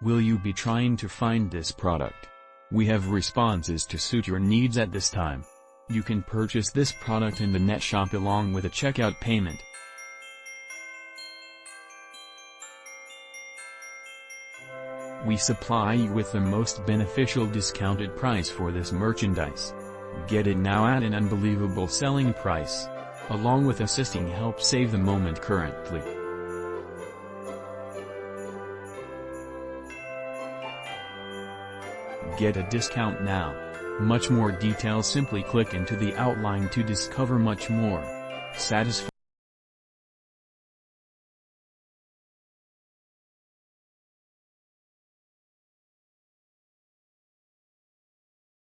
Will you be trying to find this product? We have responses to suit your needs at this time. You can purchase this product in the net shop along with a checkout payment. We supply you with the most beneficial discounted price for this merchandise. Get it now at an unbelievable selling price. Along with assisting help save the moment currently. Get a discount now. Much more details, simply click into the outline to discover much more. Satisfied?